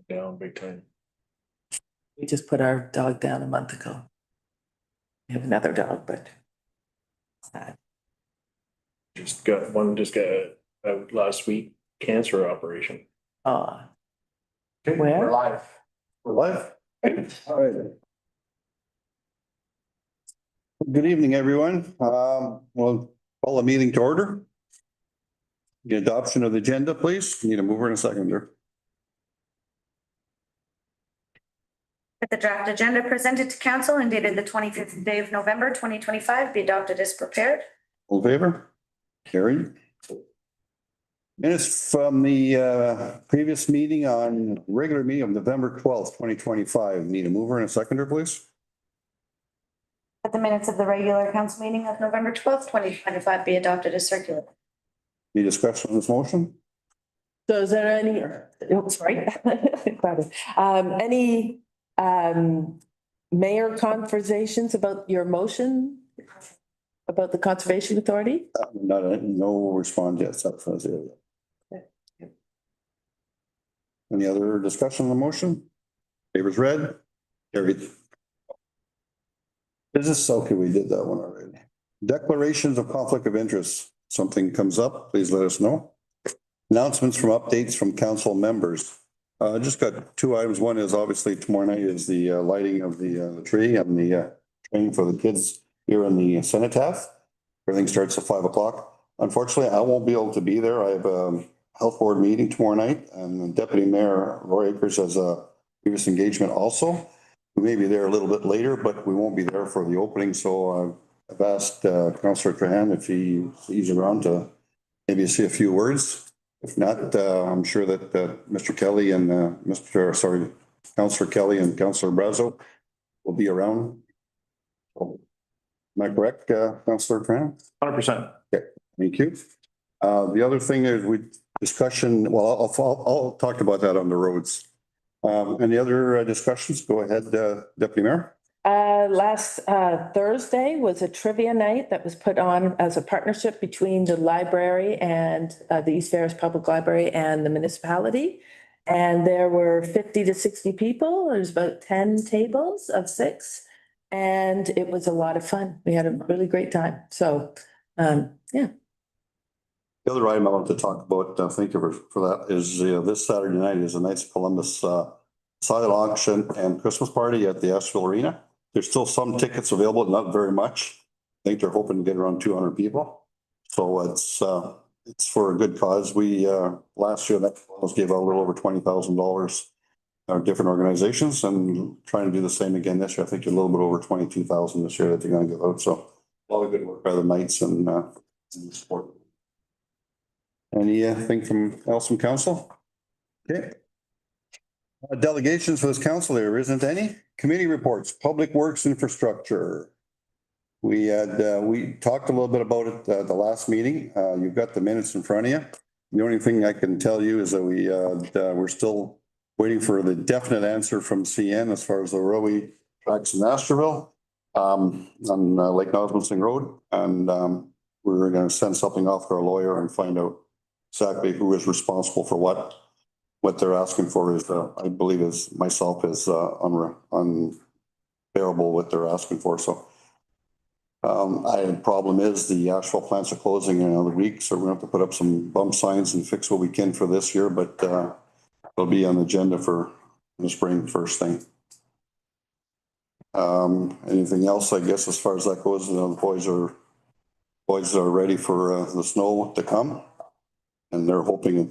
down big time. We just put our dog down a month ago. We have another dog, but sad. Just got out last week, cancer operation. Oh, Okay, Where? We're live. We're live. All right. Good evening, everyone. We'll call the meeting to order. The adoption of the agenda, please. Need a mover and a seconder. That the draft agenda presented to council and dated the 25th day of November 2025 be adopted as prepared. All in favor? Carried. Minutes from the previous meeting on regular meeting of November 12th, 2025. Need a mover and a seconder, please. That the minutes of the regular council meeting of November 12th, 2025 be adopted as circular. Any discussion on this motion? so is there any, sorry. Any mayor conversations about your motion? About the Conservation Authority? No response yet. Except for the- Any other discussion on the motion? Favors read. Carried. Business, okay, we did that one already. Declarations of conflict of interest. Something comes up, please let us know. Announcements from updates from council members. Just got two items. One is obviously tomorrow night is the lighting of the tree and the training for the kids here in the cenotaph. Everything starts at 5 o'clock. Unfortunately, I won't be able to be there. I have a health board meeting tomorrow night and Deputy Mayor Roy Akers has a previous engagement also. We may be there a little bit later, but we won't be there for the opening. So I've asked Councillor Trahan if he's around to maybe say a few words. If not, I'm sure that Mr. Kelly and Councillor Kelly and Councillor Brazo will be around. Am I correct, Councillor Trahan? 100%. Okay, thank you. The other thing is I'll talk about that on the roads. Any other discussions? Go ahead, Deputy Mayor. Last Thursday was a trivia night that was put on as a partnership between the library and the East Ferris Public Library and the municipality. And there were 50 to 60 people. There's about 10 tables of 6. And it was a lot of fun. We had a really great time. So, yeah. The other item I want to talk about, thank you for that, is this Saturday night is a Knights of Columbus silent auction and Christmas party at the Asheville Arena. There's still some tickets available, not very much. I think they're hoping to get around 200 people. So it's for a good cause. We last year that gave out a little over $20,000 different organizations and trying to do the same again this year. I think a little bit over 22,000 this year that they're going to give out. So a lot of good work by the Knights and support. Anything else from council? Okay. Delegations for this council, there isn't any. Committee reports, Public Works Infrastructure. We talked a little bit about it the last meeting. You've got the minutes in front of you. The only thing I can tell you is that we're still waiting for the definite answer from CN as far as the railway tracks in Astorville on Lake Nosmondson Road. And we're going to send something off to our lawyer and find out exactly who is responsible for what they're asking for is, I believe is unbearable what they're asking for. So the problem is the asphalt plants are closing in another week. So we're going to have to put up some bump signs and fix what we can for this year, but it'll be on the agenda for the spring first thing. Anything else, I guess, as far as that goes, the boys are ready for the snow to come. And they're hoping it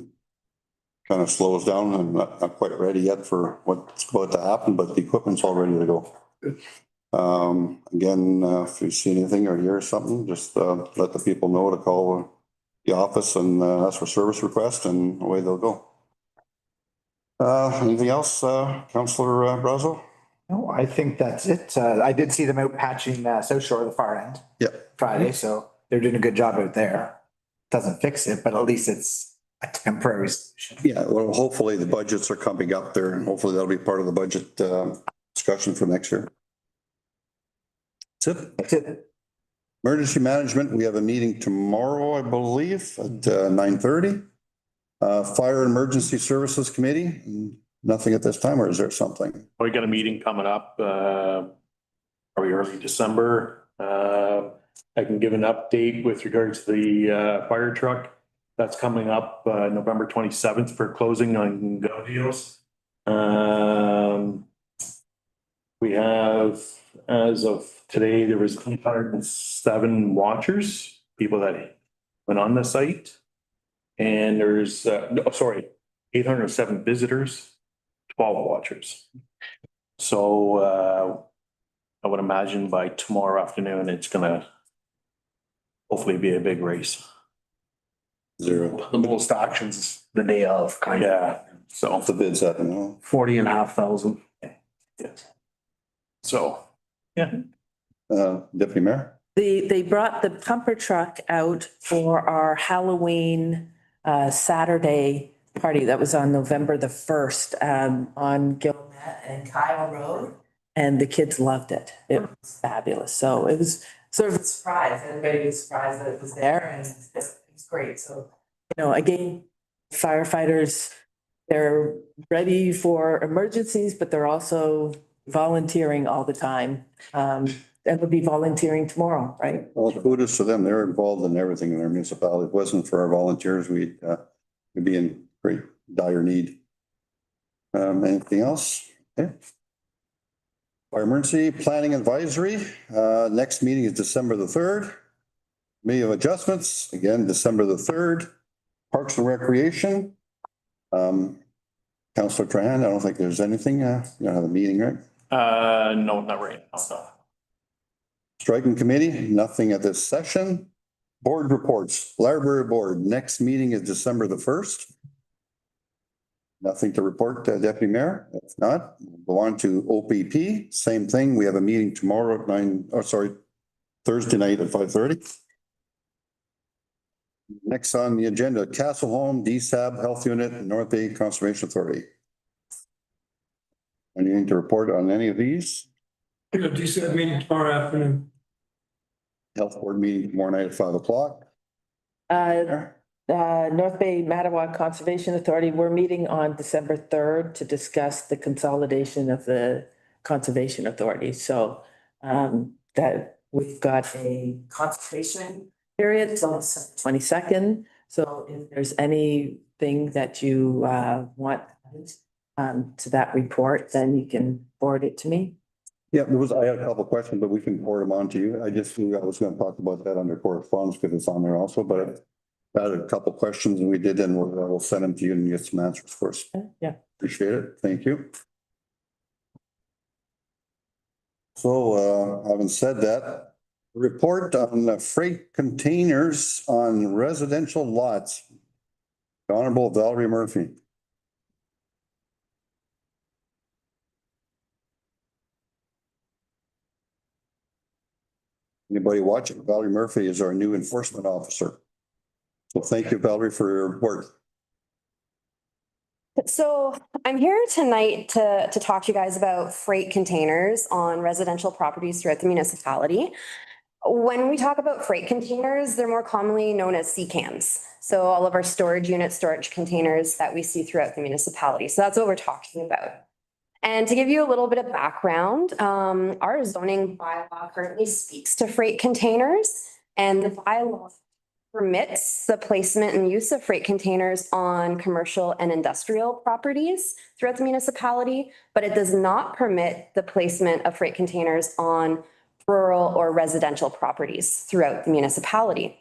kind of slows down and not quite ready yet for what's about to happen, but the equipment's all ready to go. Again, if you see anything or hear something, just let the people know to call the office and ask for service request and away they'll go. Anything else, Councillor Brazo? No, I think that's it. I did see them out patching South Shore, the far end. Yeah. Friday, so they're doing a good job out there. Doesn't fix it, but at least it's a temporary solution. Yeah, well, hopefully the budgets are coming up there and hopefully that'll be part of the budget discussion for next year. That's it. That's it. Emergency management, we have a meeting tomorrow, I believe, at 9:30. Fire and Emergency Services Committee, Nothing at this time, or is there something? We got a meeting coming up, probably early December. I can give an update with regards to the, fire truck. That's coming up, November 27th for closing on Gaudios. We have, as of today, there was 807 watchers, people that went on the site. And there's, 807 visitors, 12 watchers. So, I would imagine by tomorrow afternoon, it's gonna hopefully be a big race. Zero. The most auctions the day of, kind of. Yeah, so, Off the bids up, no? 40,500. so, yeah. Deputy Mayor? They brought the pumper truck out for our Halloween Saturday party that was on November the 1st on Gilnet and Kyle Road. And the kids loved it. It was fabulous. So it was sort of a surprise. Everybody was surprised that it was there and it was great. So, you know, again, firefighters, they're ready for emergencies, but they're also volunteering all the time. And they'll be volunteering tomorrow, right? Well, kudos to them. They're involved in everything in their municipality. If it wasn't for our volunteers, we'd be in great dire need. Anything else? Okay. Our emergency planning advisory, next meeting is December the 3rd. Committee of adjustments, again, December the 3rd. Parks and Recreation. Councillor Trahan, I don't think there's anything, you don't have a meeting, right? No, not right now, no. Striking Committee, nothing at this session. Board reports, Library Board, next meeting is December the 1st. Nothing to report, Deputy Mayor. If not, we'll go on to OPP. Same thing. We have a meeting tomorrow at Thursday night at 5:30. Next on the agenda, Castle Home, DSAB Health Unit, North Bay Conservation Authority. Anything to report on any of these? DSAB meeting tomorrow afternoon. Health Board meeting tomorrow night at 5 o'clock. North Bay Mattawa Conservation Authority, we're meeting on December 3rd to discuss the consolidation of the conservation authority. So that we've got a consultation period till the 22nd. So if there's anything that you want to that report, then you can forward it to me. Yeah, I had a couple of questions, but we can forward them on to you. I just knew I was going to talk about that under correspondence because it's on there also, but I had a couple of questions and we did, and we'll send them to you and get some answers first. Yeah. Appreciate it. Thank you. So, having said that, report on the freight containers on residential lots. The Honorable Valerie Murphy. Anybody watching? Valerie Murphy is our new enforcement officer. So thank you, Valerie, for your work. So I'm here tonight to talk to you guys about freight containers on residential properties throughout the municipality. When we talk about freight containers, they're more commonly known as CCAMs. So all of our storage units, storage containers that we see throughout the municipality. So that's what we're talking about. And to give you a little bit of background, our zoning bylaw currently speaks to freight containers, and the bylaw permits the placement and use of freight containers on commercial and industrial properties throughout the municipality, but it does not permit the placement of freight containers on rural or residential properties throughout the municipality.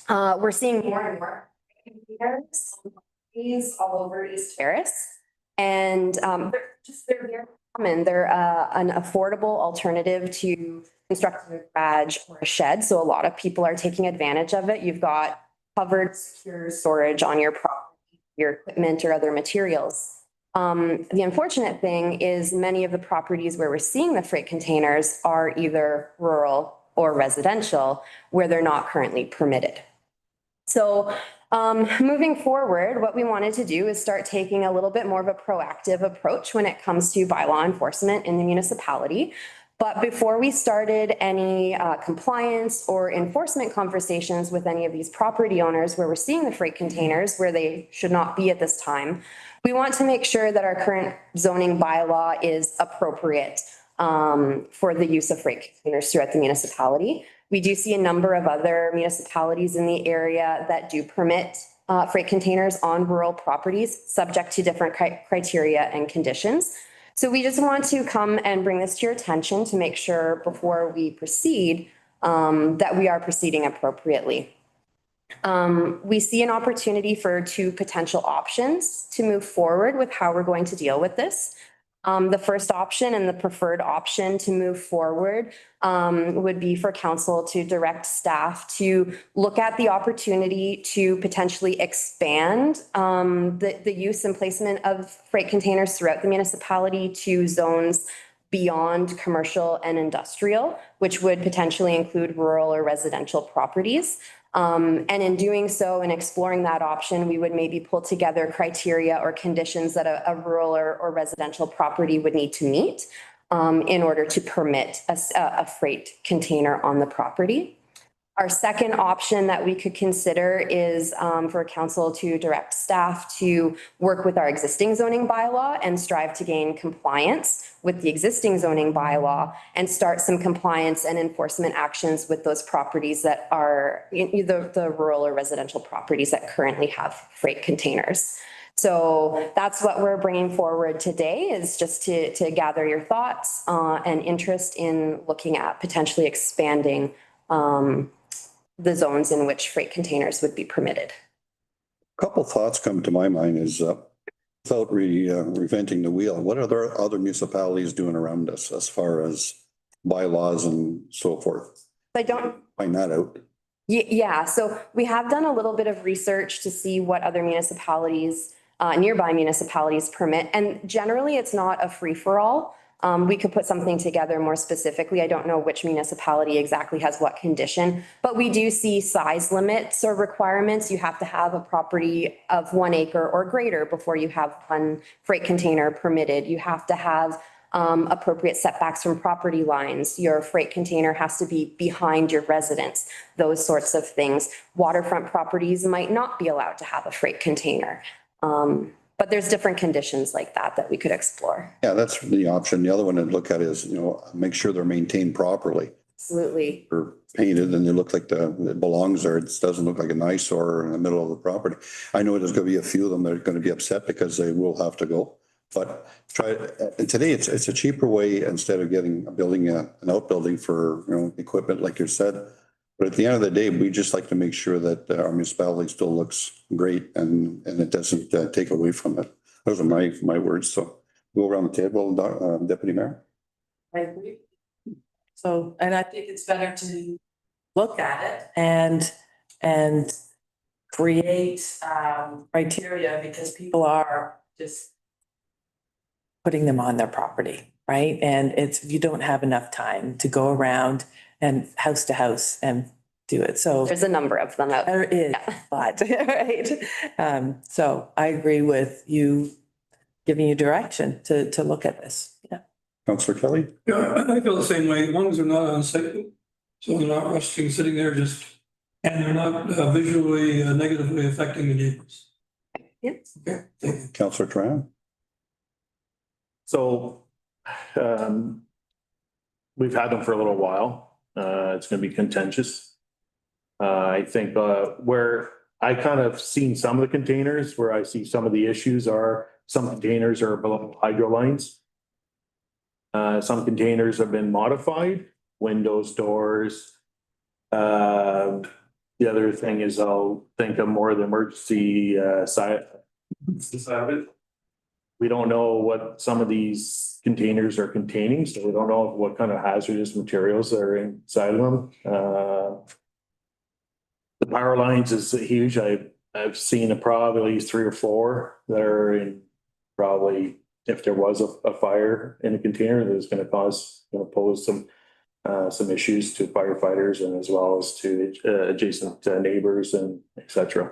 We're seeing more and more containers on properties all over East Terrace, and they're very common. They're an affordable alternative to constructing a garage or a shed. So a lot of people are taking advantage of it. You've got covered, secure storage on your property, your equipment or other materials. The unfortunate thing is many of the properties where we're seeing the freight containers are either rural or residential, where they're not currently permitted. So moving forward, what we wanted to do is start taking a little bit more of a proactive approach when it comes to bylaw enforcement in the municipality But before we started any compliance or enforcement conversations with any of these property owners where we're seeing the freight containers where they should not be at this time, we want to make sure that our current zoning bylaw is appropriate for the use of freight containers throughout the municipality. We do see a number of other municipalities in the area that do permit freight containers on rural properties, subject to different criteria and conditions. So we just want to come and bring this to your attention to make sure before we proceed that we are proceeding appropriately. We see an opportunity for two potential options to move forward with how we're going to deal with this. The first option and the preferred option to move forward would be for council to direct staff to look at the opportunity to potentially expand the use and placement of freight containers throughout the municipality to zones beyond commercial and industrial, which would potentially include rural or residential properties. And in doing so and exploring that option, we would maybe pull together criteria or conditions that a rural or residential property would need to meet in order to permit a freight container on the property. Our second option that we could consider is for council to direct staff to work with our existing zoning bylaw and strive to gain compliance with the existing zoning bylaw and start some compliance and enforcement actions with those properties that are either the rural or residential properties that currently have freight containers. So that's what we're bringing forward today, is just to gather your thoughts and interest in looking at potentially expanding the zones in which freight containers would be permitted. Couple thoughts come to my mind is without reinventing the wheel, what are other municipalities doing around us as far as bylaws and so forth? I don't. Find that out. Yeah, so we have done a little bit of research to see what other municipalities, nearby municipalities permit. And generally, it's not a free-for-all. We could put something together more specifically. I don't know which municipality exactly has what condition, but we do see size limits or requirements. You have to have a property of 1 acre or greater before you have one freight container permitted. You have to have appropriate setbacks from property lines. Your freight container has to be behind your residence, those sorts of things. Waterfront properties might not be allowed to have a freight container. But there's different conditions like that we could explore. Yeah, that's the option. The other one I'd look at is, make sure they're maintained properly. Absolutely. Or painted and they look like it belongs there. It doesn't look like an eyesore in the middle of the property. I know there's going to be a few of them that are going to be upset because they will have to go. But today it's a cheaper way instead of building an outbuilding for, equipment like you said. But at the end of the day, we just like to make sure that our municipality still looks great and it doesn't take away from it. Those are my words. So go around the table, Deputy Mayor. I agree. So, and I think it's better to look at it and create criteria, because people are just putting them on their property, right? And you don't have enough time to go around and house to house and do it. So There's a number of them out there. there is, but, right? So I agree with you, giving you direction to look at this. Yeah. Councillor Kelly. Yeah, I feel the same way, as long as they're not unsightly, so they're not rusting, sitting there and they're not visually negatively affecting the neighbors. Yes. Okay, thank you. Councillor Tran. So we've had them for a little while. It's going to be contentious. I think where I kind of seen some of the containers, where I see some of the issues are some containers are below hydro lines. Some containers have been modified, windows, doors. The other thing is I'll think of more of the emergency side of it. We don't know what some of these containers are containing, so we don't know what kind of hazardous materials are inside of them. The power lines is huge. I've seen probably 3 or 4 that are in, probably if there was a fire in a container, that's going to pose some issues to firefighters and as well as to adjacent neighbors and etc.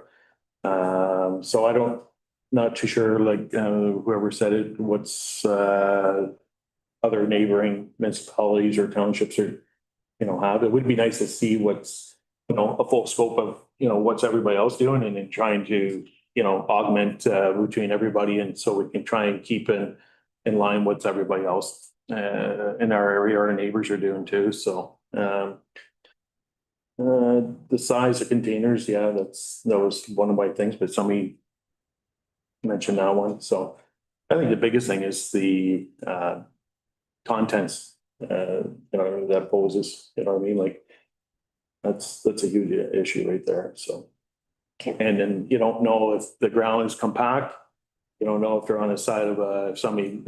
So not too sure, like whoever said it, what's other neighboring municipalities or townships are, have. It would be nice to see what's, a full scope of, what's everybody else doing and then trying to, augment between everybody. And so we can try and keep in line what's everybody else in our area, our neighbors are doing too. So the size of containers, yeah, that was one of my things, but somebody mentioned that one. So I think the biggest thing is the contents, that poses, you know what I mean? Like that's a huge issue right there. So. Okay. And then you don't know if the ground is compact. You don't know if they're on the side of if somebody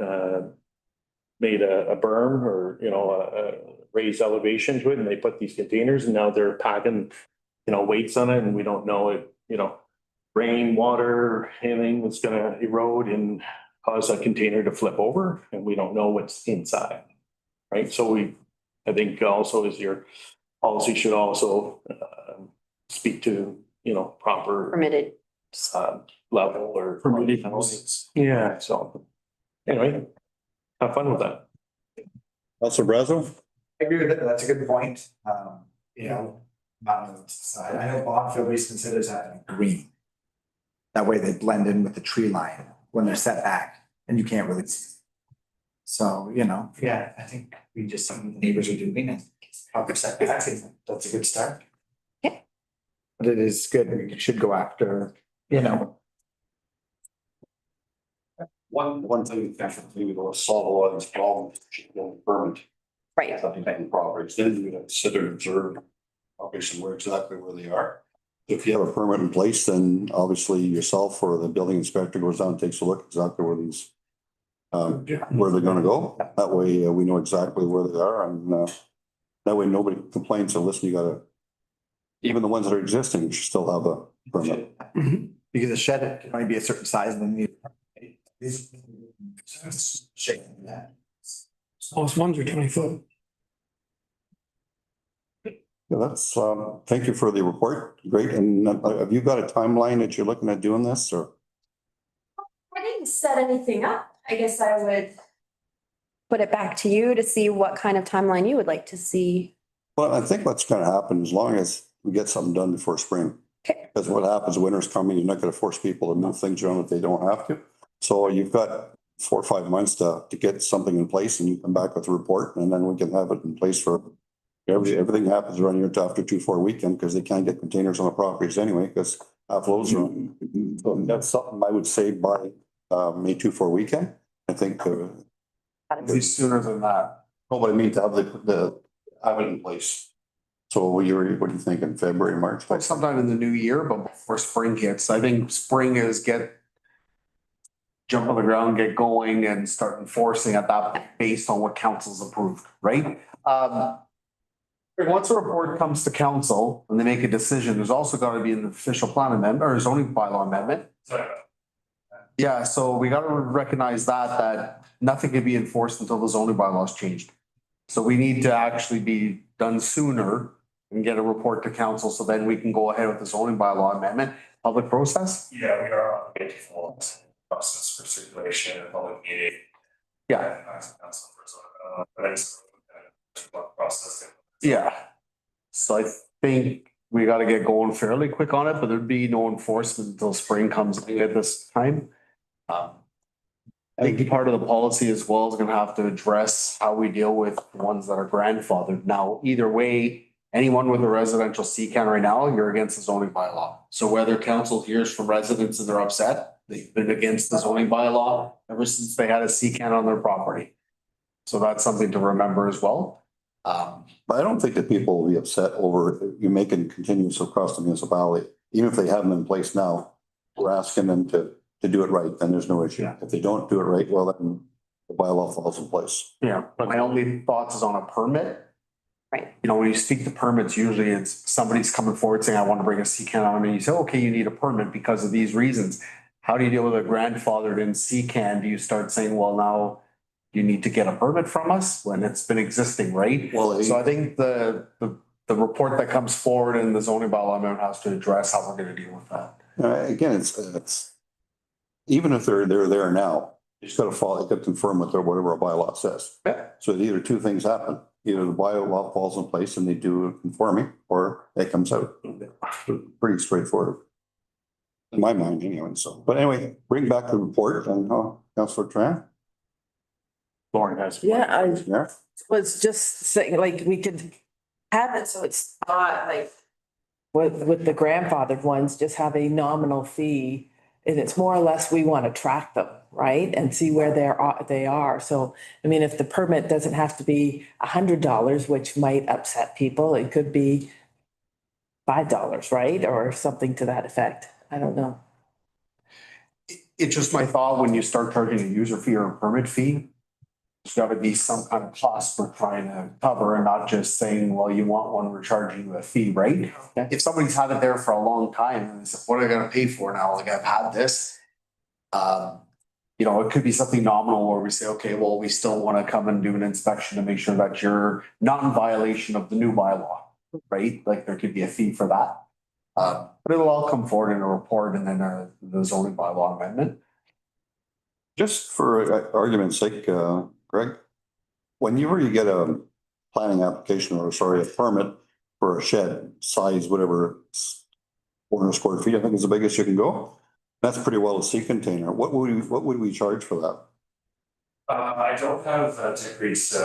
made a berm or, a raised elevation to it and they put these containers and now they're packing, weights on it and we don't know it, rain, water, anything that's gonna erode and cause a container to flip over and we don't know what's inside. Right, so I think also is your policy should also speak to, proper Permitted. level or. Permitted houses. Yeah, so anyway, have fun with that. Councilor Brazo? I agree with that. That's a good point. Not on the side. I know Bonneville Reese considers that green. That way they blend in with the tree line when they're set back and you can't really see. So, yeah, I think we just, some of the neighbors are doing it. Proper setbacks, that's a good start. Yeah. But it is good. We should go after, One thing definitely we will solve a lot of these problems, should go permit. Right. Something like properties, then you gotta sit and observe, obviously where exactly where they are. If you have a permit in place, then obviously yourself or the building inspector goes down and takes a look exactly where these. Where they're gonna go, that way we know exactly where they are and that way nobody complains, so listen, you gotta. Even the ones that are existing, you should still have a permit. Because a shed can only be a certain size and then you. Shaking that. Most ones are 20 foot. Yeah, that's, thank you for the report, great, and have you got a timeline that you're looking at doing this, or? I didn't set anything up. I guess I would put it back to you to see what kind of timeline you would like to see. Well, I think what's gonna happen, as long as we get something done before spring. Okay. Because what happens, winter's coming, you're not gonna force people to move things around if they don't have to. So you've got 4 or 5 months to get something in place and you come back with a report and then we can have it in place for. Everything happens around here after 2-4 weekend, because they can't get containers on the properties anyway, because half loads are on. So that's something I would say by May 2-4 weekend, I think. Be sooner than that. No, but I mean to have have it in place. So what are you thinking, February, March? Like sometime in the new year, but before spring hits. I think spring is jump on the ground, get going and start enforcing at that point based on what council's approved, right? Once a report comes to council and they make a decision, there's also got to be an official plan amendment or zoning bylaw amendment. Yeah, so we got to recognize that nothing can be enforced until the zoning bylaw is changed. So we need to actually be done sooner and get a report to council, so then we can go ahead with the zoning bylaw amendment, public process. Yeah, we are on the full process for circulation and public meeting. Yeah. Process. Yeah. So I think we gotta get going fairly quick on it, but there'd be no enforcement until spring comes at this time. I think part of the policy as well is gonna have to address how we deal with the ones that are grandfathered. Now, either way, anyone with a residential C-can right now, you're against the zoning bylaw. So whether council hears from residents and they're upset, they've been against the zoning bylaw ever since they had a C-can on their property. So that's something to remember as well. But I don't think that people will be upset over you making continuous across the municipality, even if they have them in place now. We're asking them to do it right, then there's no issue. If they don't do it right, well, then the bylaw falls in place. Yeah, but my only thoughts is on a permit. Right. When you speak to permits, usually it's somebody's coming forward saying, I want to bring a C-can on, and you say, okay, you need a permit because of these reasons. How do you deal with a grandfathered in C-can? Do you start saying, well, now you need to get a permit from us when it's been existing, right? Well, So I think the report that comes forward in the zoning bylaw amendment has to address how we're gonna deal with that. again, it's even if they're there now, You just gotta follow, you gotta confirm with whatever a bylaw says. Yeah. So either two things happen, either the bylaw falls in place and they do conforming, or it comes out. Pretty straightforward. In my mind anyway, so, but anyway, bring back the report and, Councillor Tran. Lauren has. Yeah, I Yeah, was just saying, like, we could have it so it's not like with the grandfathered ones, just have a nominal fee. And it's more or less, we want to track them, right? And see where they are. So, I mean, if the permit doesn't have to be $100, which might upset people, it could be $5, right? Or something to that effect. I don't know. It's just my thought, when you start charging a user fee or a permit fee, there's gotta be some kind of cost we're trying to cover and not just saying, well, you want one, we're charging you a fee, right? If somebody's had it there for a long time and they said, what are they gonna pay for now? Like, I've had this. You know, it could be something nominal where we say, okay, well, we still wanna come and do an inspection to make sure that you're not in violation of the new bylaw, right? Like, there could be a fee for that. But it'll all come forward in a report and then the zoning bylaw amendment. just for argument's sake, Greg, whenever you get a planning application or sorry, a permit for a shed size, whatever, 400 square feet, I think is the biggest you can go. That's pretty well a sea container. What would we charge for that? I don't have Tickery's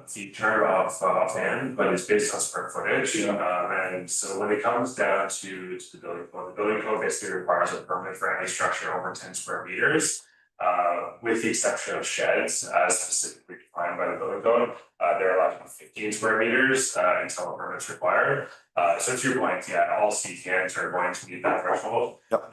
feature offhand, but it's based on square footage. And so when it comes down to the building code basically requires a permit for any structure over 10 square meters. With the exception of sheds, as specifically defined by the building code, they're allowed to be 15 square meters until a permit's required. So to your point, yeah, all CTNs are going to meet that threshold. Yep.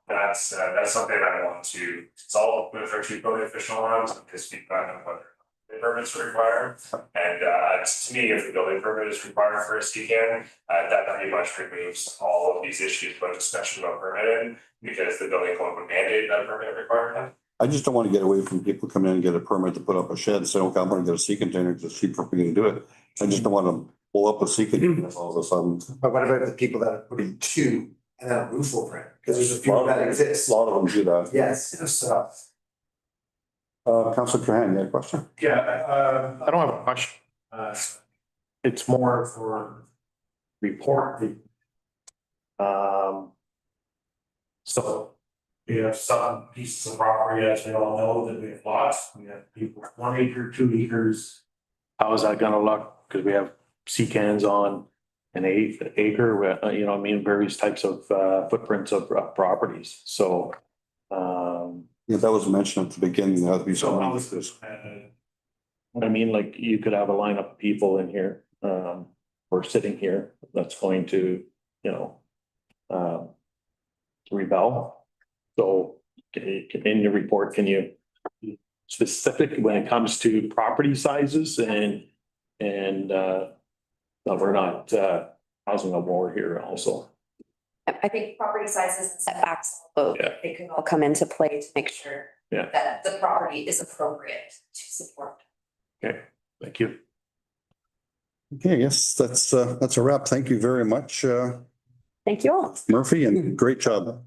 That's something I want to consult with our chief building official on, because feedback on whether the permits are required. And to me, if the building permit is required for a CCAN, that pretty much removes all of these issues about discussion about permitting, because the building code would mandate that permit requirement. I just don't want to get away from people coming in and get a permit to put up a shed and say, okay, I'm going to get a sea container because it's cheaper for me to do it. I just don't want to pull up a sea container all of a sudden. But what about the people that are putting two and then a roof over it? Because there's a few that A exist. lot of them do that. Yes, so. Councillor Trahan, you had a question? Yeah, I don't have a question. It's more for reporting. So we have some pieces of property, as we all know, that we have lost. We have people 1 acre, 2 acres. How is that gonna look? Because we have CCANs on an acre, you know, I mean, various types of footprints of properties. So, Yeah, that was mentioned at the beginning. That'd be so how something. is this? I mean, like, you could have a lineup of people in here, or sitting here that's going to, you know, rebel. So in your report, can you specific when it comes to property sizes and we're not causing a war here also. I think property sizes and setbacks, both, Yeah. they can all come into play to make sure Yeah. that the property is appropriate to support. Okay, thank you. Okay, I guess that's a wrap. Thank you very much, Thank you all. Murphy, and great job.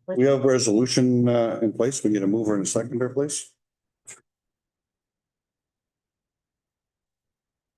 We have a resolution in place. We need a mover and a seconder, please.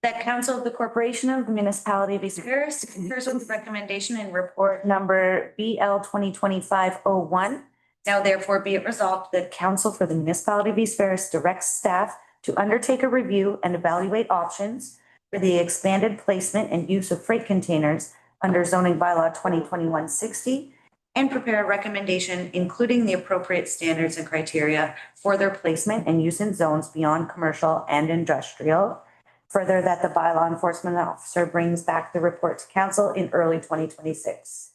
That Council of the Corporation of the Municipality of East Paris concurs with recommendation in report number BL 2025-01. Now therefore be it resolved that Council for the Municipality of East Paris directs staff to undertake a review and evaluate options for the expanded placement and use of freight containers under zoning bylaw 2021-60 and prepare a recommendation including the appropriate standards and criteria for their placement and use in zones beyond commercial and industrial. Further, that the bylaw enforcement officer brings back the report to council in early 2026.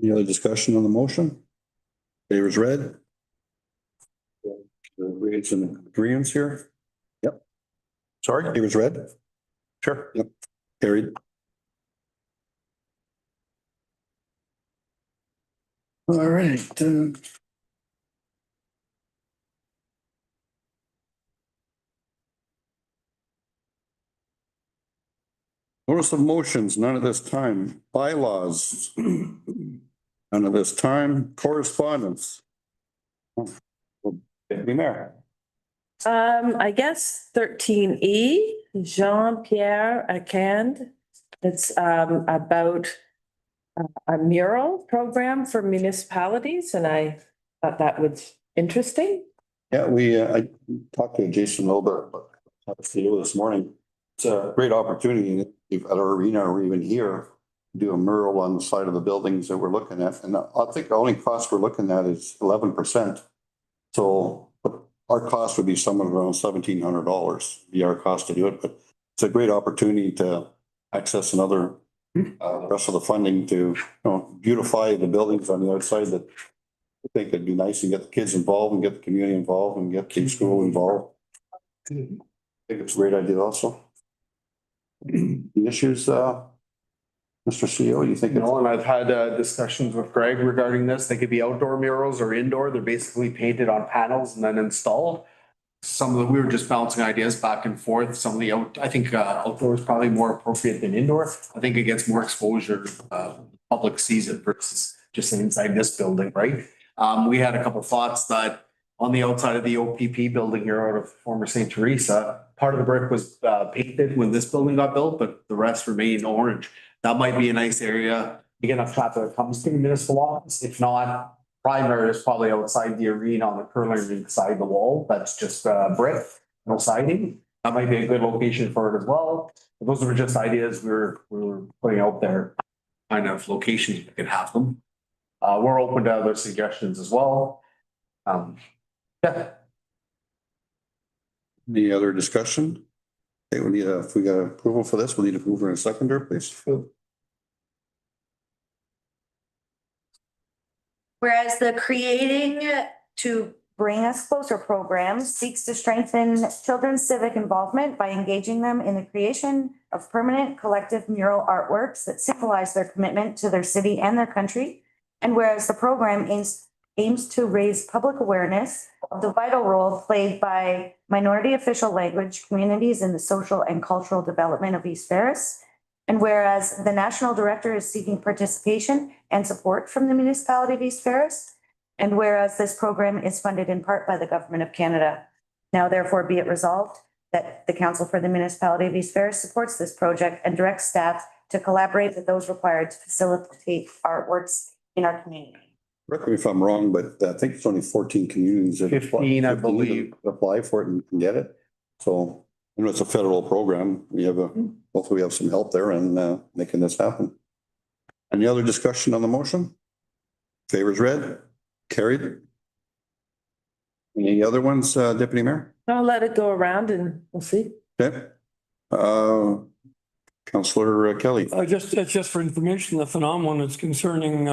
Any other discussion on the motion? Favors read. Reads and agreements here. Yep. Sorry, favors read. Sure. Yep. Carried. All right. Notice of motions, none at this time. Bylaws. None at this time. Correspondence. Deputy Mayor. I guess 13E, Jean-Pierre Acand. It's about a mural program for municipalities, and I thought that was interesting. Yeah, I talked to Jason a little bit about the CEO this morning. It's a great opportunity if at our arena or even here, do a mural on the side of the buildings that we're looking at. And I think the only cost we're looking at is 11%. So, but our cost would be somewhere around $1,700 be our cost to do it, but it's a great opportunity to access another rest of the funding to, you know, beautify the buildings on the outside that I think it'd be nice to get the kids involved and get the community involved and get the school involved. I think it's a great idea also. The issues, Mr. CEO, you think? No, and I've had discussions with Greg regarding this. They could be outdoor murals or indoor. They're basically painted on panels and then installed. Some of the, we were just bouncing ideas back and forth. Some of the I think outdoor is probably more appropriate than indoor. I think it gets more exposure, public sees it versus just inside this building, right? We had a couple of thoughts that on the outside of the OPP building here out of former St. Teresa, part of the brick was painted when this building got built, but the rest remained orange. That might be a nice area. You get enough traffic that comes to the municipal office. If not, primary is probably outside the arena on the curling side of the wall. That's just brick, no siding. That might be a good location for it as well. But those were just ideas we were putting out there, kind of locations we could have them. We're open to other suggestions as well. Yeah. Any other discussion? Okay, we need if we got approval for this, we'll need approval in a seconder, please. Whereas the Creating to Bring Us Closer program seeks to strengthen children's civic involvement by engaging them in the creation of permanent collective mural artworks that symbolize their commitment to their city and their country. And whereas the program aims to raise public awareness of the vital role played by minority official language communities in the social and cultural development of East Ferris. And whereas the national director is seeking participation and support from the municipality of East Ferris. And whereas this program is funded in part by the government of Canada. Now therefore be it resolved that the Council for the Municipality of East Ferris supports this project and directs staff to collaborate with those required to facilitate artworks in our community. Correct me if I'm wrong, but I think it's only 14 communities that 15, I believe. Apply for it and can get it. So, you know, it's a federal program. We have hopefully we have some help there in making this happen. Any other discussion on the motion? Favors read, carried. Any other ones, Deputy Mayor? I'll let it go around and we'll see. Okay. Councillor Kelly. It's just for information, the phenomenon is concerning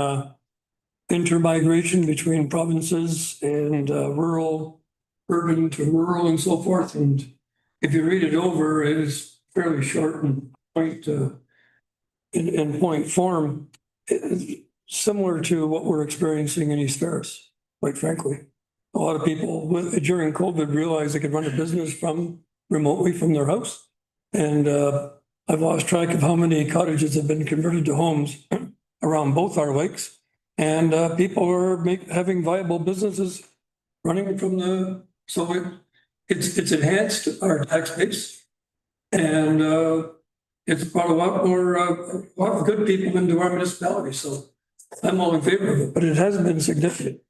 intermigration between provinces and rural, urban to rural and so forth. And if you read it over, it is fairly short and point in point form, similar to what we're experiencing in East Ferris, quite frankly. A lot of people during COVID realized they could run a business remotely from their house. And I've lost track of how many cottages have been converted to homes around both our lakes. And people are having viable businesses running from so it's enhanced our tax base. And it's brought a lot of good people into our municipality. So I'm all in favor of it, but it hasn't been significant.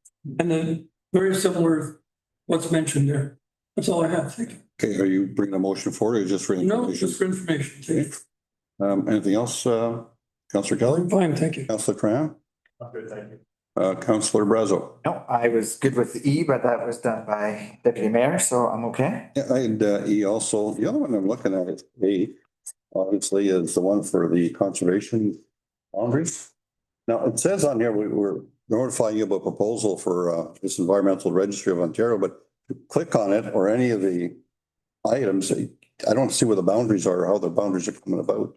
And then very similar what's mentioned there. That's all I have. Thank you. Okay, are you bringing a motion forward or just for information? No, just for information. Thank you. Anything else, Councillor Kelly? Fine, thank you. Councillor Tran? Good, thank you. Councillor Brazo? No, I was good with the E, but that was done by Deputy Mayor, so I'm okay. Yeah, I had E also. The other one I'm looking at is A, obviously, is the one for the conservation boundaries. Now, it says on here, we're notifying you about proposal for this environmental registry of Ontario, but to click on it or any of the items, I don't see where the boundaries are, how the boundaries are coming about.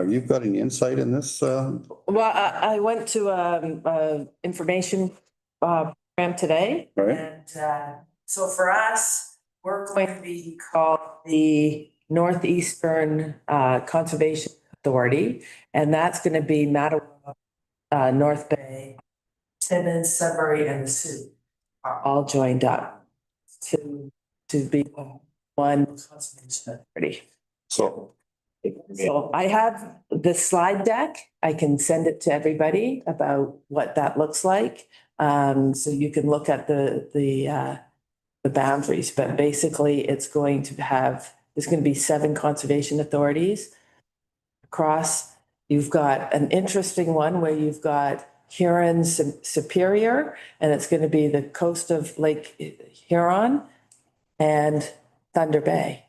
You got any insight in this? Well, I went to information program today. Right. And so for us, we're going to be called the Northeastern Conservation Authority. And that's going to be Mattawa, North Bay, Timmins, Sudbury, and the Sioux are all joined up. to be one conservation authority. So So I have the slide deck. I can send it to everybody about what that looks like. So you can look at the boundaries, but basically it's going to have, there's going to be 7 conservation authorities across. You've got an interesting one where you've got Huron Superior, and it's going to be the coast of Lake Huron and Thunder Bay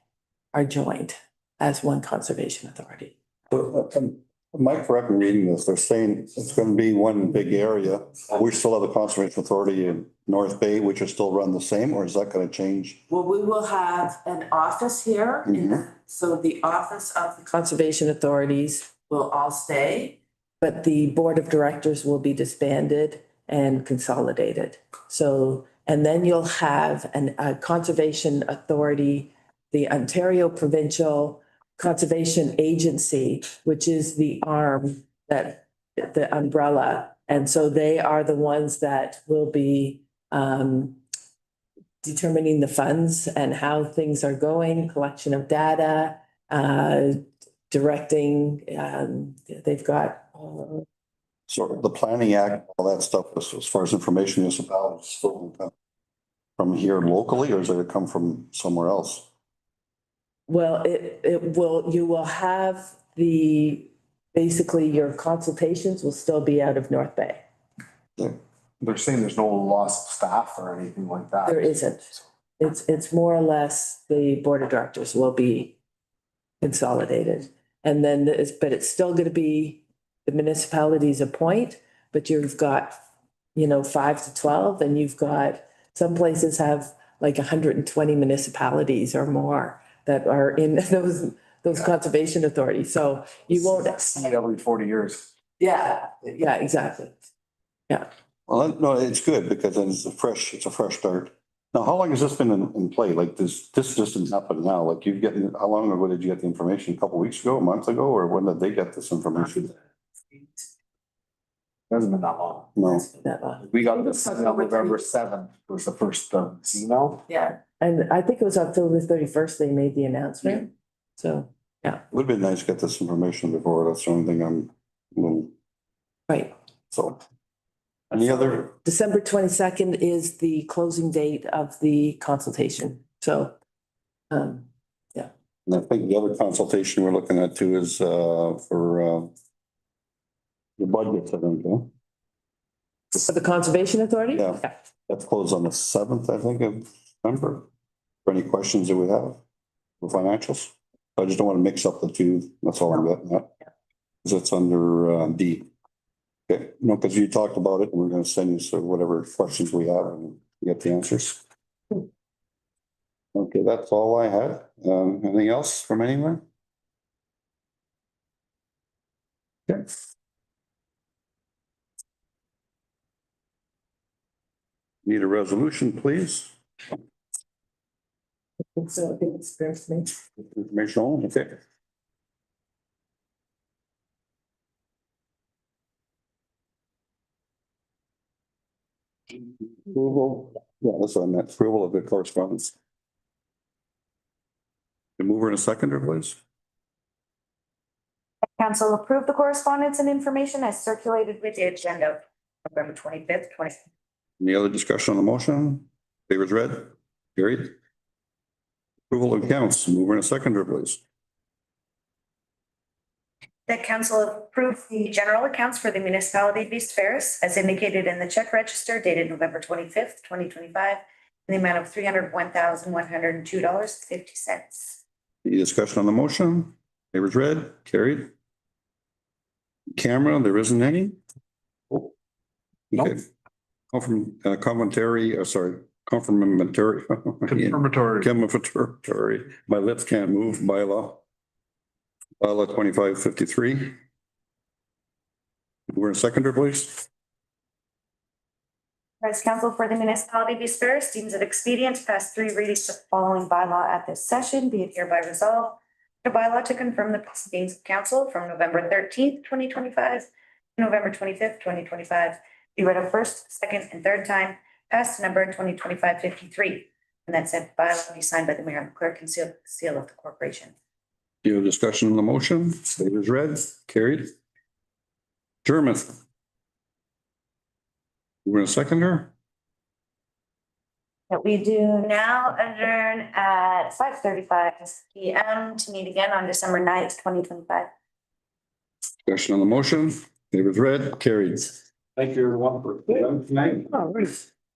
are joined as one conservation authority. am I correct in reading this? They're saying it's going to be one big area. We still have the Conservation Authority in North Bay, which is still run the same, or is that going to change? Well, we will have an office here. So the office of the conservation authorities will all stay, but the board of directors will be disbanded and consolidated. So, and then you'll have a conservation authority, the Ontario Provincial Conservation Agency, which is the arm that, the umbrella. And so they are the ones that will be determining the funds and how things are going, collection of data, directing, they've got. So the Planning Act, all that stuff, as far as information is about, still from here locally, or does it come from somewhere else? Well, you will have basically your consultations will still be out of North Bay. They're saying there's no loss of staff or anything like that. There isn't. It's more or less the board of directors will be consolidated. And then, but it's still going to be the municipalities appoint, but you've got, 5 to 12, and you've got, some places have like 120 municipalities or more that are in those conservation authorities. So you won't. See it every 40 years. Yeah, exactly. Well, no, it's good because then it's a fresh start. Now, how long has this been in play? Like this just didn't happen now. Like how long ago did you get the information? A couple of weeks ago, a month ago, or when did they get this information? Hasn't been that long. No. That long. We got this on November 7th was the first email. Yeah, and I think it was October 31st they made the announcement. So, It would have been nice to get this information before. That's the only thing I'm a little, right. so. Any other? December 22nd is the closing date of the consultation. So, And I think the other consultation we're looking at too is for the budget, I think, huh? for the Conservation Authority? Yeah. That's closed on the 7th, I think, of November. For any questions that we have for financials? I just don't want to mix up the two. That's all I'm getting at. Because it's under D. Okay, no, because you talked about it and we're going to send you sort of whatever questions we have and get the answers. Okay, that's all I had. Anything else from anyone? Okay. Need a resolution, please? So I think it's fair to me. Information only, okay. Approval, yeah, that's what I meant, approval of the correspondence. The mover and a seconder, please. Council approve the correspondence and information as circulated with the agenda of November 25th, 20. Any other discussion on the motion? Favors read, carried. Approval of accounts, mover and a seconder, please. That council approve the general accounts for the municipality of East Ferris as indicated in the check register dated November 25th, 2025, in the amount of $301,102.50. Any discussion on the motion? Favors read, carried. Camera, there isn't any? Oh. Okay. Confirmatory. Confirmatory. My lips can't move, bylaw. Bylaw 2553. We're in seconder, please. Whereas council for the municipality of East Ferris deems it expedient to pass 3 readings of the following bylaw at this session, be it hereby resolved. The bylaw to confirm the proceedings of council from November 13th, 2025, to November 25th, 2025, be read a first, second, and third time, passed number 2025-53. And that said bylaw be signed by the mayor and clerk and seal of the corporation. You have discussion on the motion? State is read, carried. German. You want to second her? That we do now adjourn at 5:35 PM to meet again on December 9th, 2025. Discussion on the motion. It was read, carried. Thank you everyone for tonight. All right.